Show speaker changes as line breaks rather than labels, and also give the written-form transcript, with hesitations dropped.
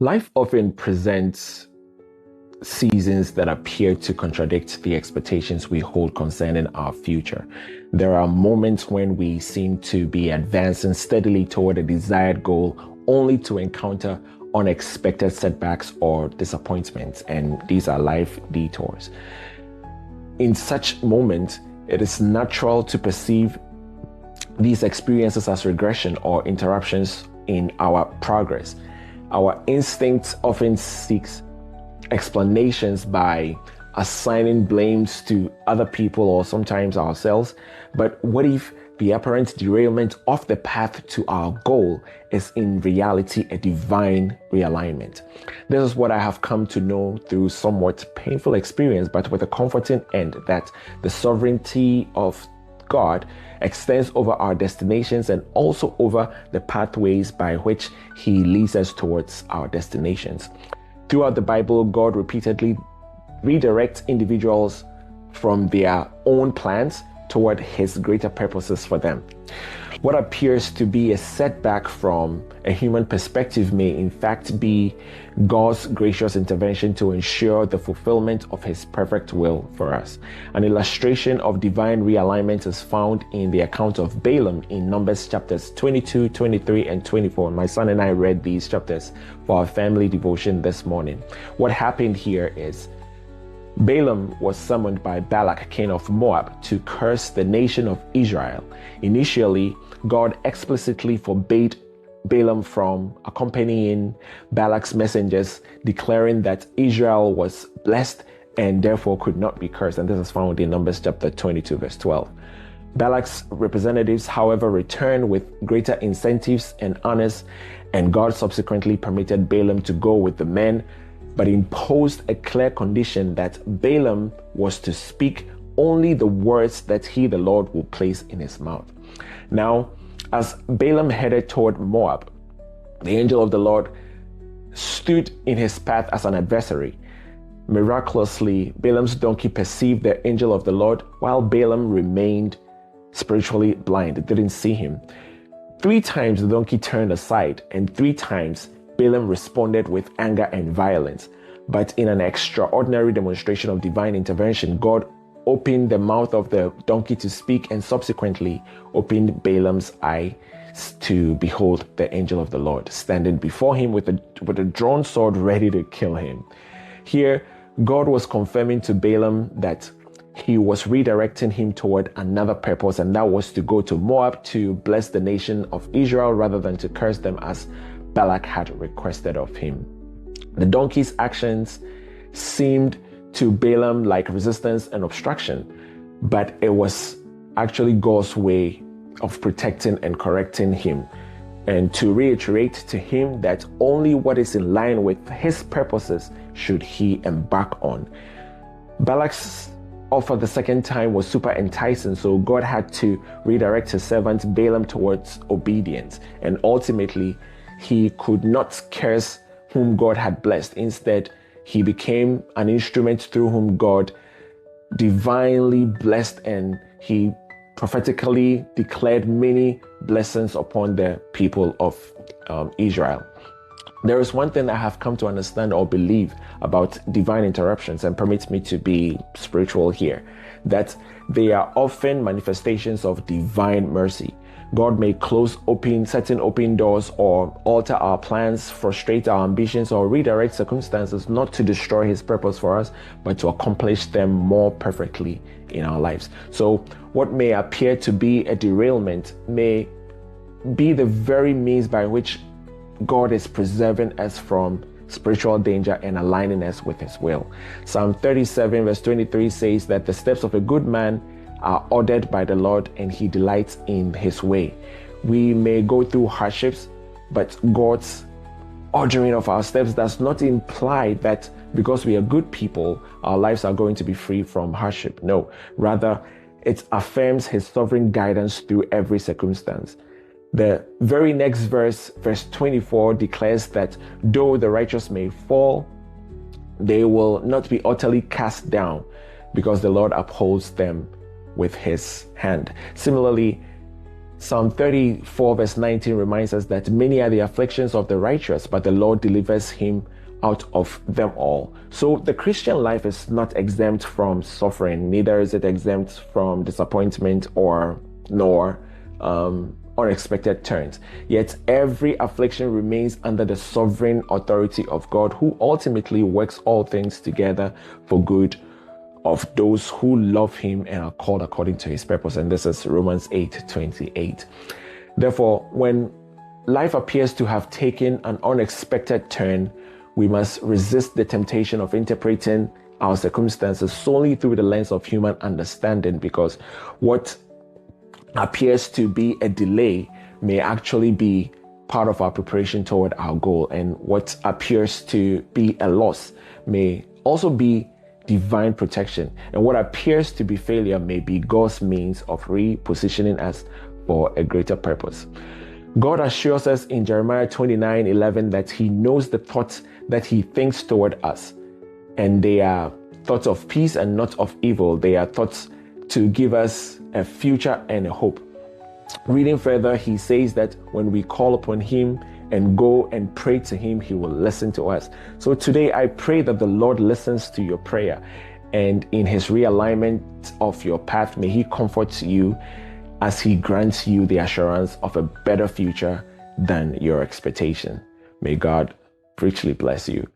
Life often presents seasons that appear to contradict the expectations we hold concerning our future. There are moments when we seem to be advancing steadily toward a desired goal, only to encounter unexpected setbacks or disappointments, and these are life detours. In such moments, it is natural to perceive these experiences as regression or interruptions in our progress. Our instinct often seeks explanations by assigning blames to other people or sometimes ourselves. But what if the apparent derailment of the path to our goal is in reality a divine realignment? This is what I have come to know through somewhat painful experience, but with a comforting end, that the sovereignty of God extends over our destinations and also over the pathways by which He leads us towards our destinations. Throughout the Bible, God repeatedly redirects individuals from their own plans toward His greater purposes for them. What appears to be a setback from a human perspective may in fact be God's gracious intervention to ensure the fulfillment of His perfect will for us. An illustration of divine realignment is found in the account of Balaam in Numbers chapters 22, 23, and 24. My son and I read these chapters for our family devotion this morning. What happened here is Balaam was summoned by Balak, king of Moab, to curse the nation of Israel. Initially, God explicitly forbade Balaam from accompanying Balak's messengers, declaring that Israel was blessed and therefore could not be cursed. And this is found in Numbers chapter 22, verse 12. Balak's representatives, however, returned with greater incentives and honors, and God subsequently permitted Balaam to go with the men, but imposed a clear condition that Balaam was to speak only the words that He, the Lord, will place in his mouth. Now, as Balaam headed toward Moab, the angel of the Lord stood in his path as an adversary. Miraculously, Balaam's donkey perceived the angel of the Lord, while Balaam remained spiritually blind. It didn't see him. 3 times the donkey turned aside, and 3 times Balaam responded with anger and violence. But in an extraordinary demonstration of divine intervention, God opened the mouth of the donkey to speak, and subsequently opened Balaam's eyes to behold the angel of the Lord standing before him with a drawn sword ready to kill him. Here, God was confirming to Balaam that He was redirecting him toward another purpose, and that was to go to Moab to bless the nation of Israel rather than to curse them as Balak had requested of him. The donkey's actions seemed to Balaam like resistance and obstruction, but it was actually God's way of protecting and correcting him, and to reiterate to him that only what is in line with His purposes should he embark on. Balak's offer the second time was super enticing, so God had to redirect His servant Balaam towards obedience, and ultimately he could not curse whom God had blessed. Instead, he became an instrument through whom God divinely blessed, and he prophetically declared many blessings upon the people of Israel. There is one thing I have come to understand or believe about divine interruptions, and permits me to be spiritual here, that they are often manifestations of divine mercy. God may close certain open doors, or alter our plans, frustrate our ambitions, or redirect circumstances, not to destroy His purpose for us, but to accomplish them more perfectly in our lives. So what may appear to be a derailment may be the very means by which God is preserving us from spiritual danger and aligning us with His will. Psalm 37 verse 23 says that the steps of a good man are ordered by the Lord, and He delights in His way. We may go through hardships, but God's ordering of our steps does not imply that because we are good people, our lives are going to be free from hardship. No, rather, it affirms His sovereign guidance through every circumstance. The very next verse, verse 24, declares that though the righteous may fall, they will not be utterly cast down, because the Lord upholds them with His hand. Similarly, Psalm 34 verse 19 reminds us that many are the afflictions of the righteous, but the Lord delivers him out of them all. So the Christian life is not exempt from suffering, neither is it exempt from disappointment or nor unexpected turns. Yet every affliction remains under the sovereign authority of God, who ultimately works all things together for good of those who love him and are called according to his purpose. And this is Romans 8:28. Therefore, when life appears to have taken an unexpected turn, we must resist the temptation of interpreting our circumstances solely through the lens of human understanding, because what appears to be a delay may actually be part of our preparation toward our goal, and what appears to be a loss may also be divine protection, and what appears to be failure may be God's means of repositioning us for a greater purpose. God assures us in Jeremiah 29:11 that he knows the thoughts that he thinks toward us, and they are thoughts of peace and not of evil. They are thoughts to give us a future and a hope. Reading further, he says that when we call upon him and go and pray to him, he will listen to us. So today I pray that the Lord listens to your prayer, and in his realignment of your path, may he comfort you as he grants you the assurance of a better future than your expectation. May God richly bless you.